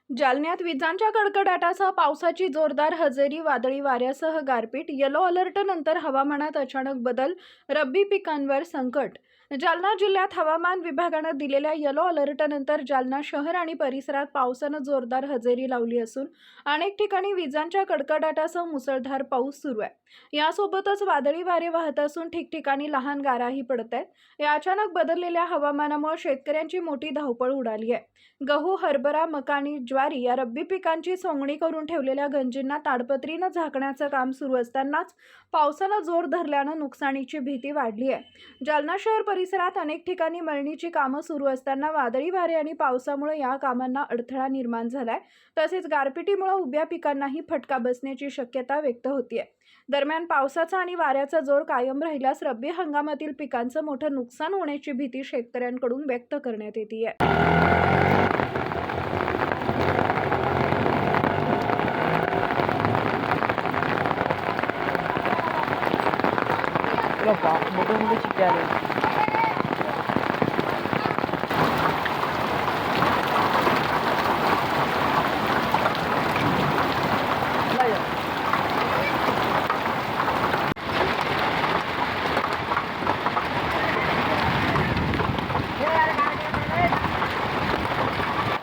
जालन्यात विजांच्या कडकडाटासह पावसाची जोरदार हजेरी, वादळी वाऱ्यासह गारपीट, येलो अलर्ट नंतर हवामानात अचानक बदल, रब्बी पिकांवर संकट. जालना जिल्ह्यात हवामान विभागानं दिलेल्या येलो अलर्टनंतर जालना शहर आणि परिसरात पावसानं जोरदार हजेरी लावली असून अनेक ठिकाणी विजांच्या कडकडाटासह मुसळधार पाऊस सुरू आहे. यासोबतच वादळी वारे वाहत असून ठिकठिकाणी लहान गाराही पडत आहेत. या अचानक बदललेल्या हवामानामुळे शेतकऱ्यांची मोठी धावपळ उडाली आहे. गहू, हरभरा, मका आणि ज्वारी या रब्बी पिकांची सोंगणी करून ठेवलेल्या गंजींना ताडपत्रीनं झाकण्याचं काम सुरू असतानाच पावसानं जोर धरल्यानं नुकसानीची भीती वाढली आहे. जालना शहर परिसरात अनेक ठिकाणी मळणीची कामं सुरू असताना वादळी वारे आणि पावसामुळे या कामांना अडथळा निर्माण झालाय. तसेच गारपिटीमुळे उभ्या पिकांनाही फटका बसण्याची शक्यता व्यक्त होतीये. दरम्यान पावसाचा आणि वाऱ्याचा जोर कायम राहिल्यास रब्बी हंगामातील पिकांचं मोठं नुकसान होण्याची भीती शेतकऱ्यांकडून व्यक्त करण्यात येते. Lupa, mudah-mudahan cicara. Laya.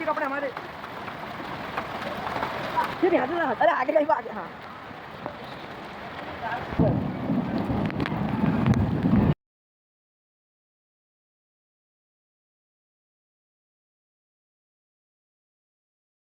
कपड़े हमारे ये भी हाथ अरे आगे कहीं आगे हाँ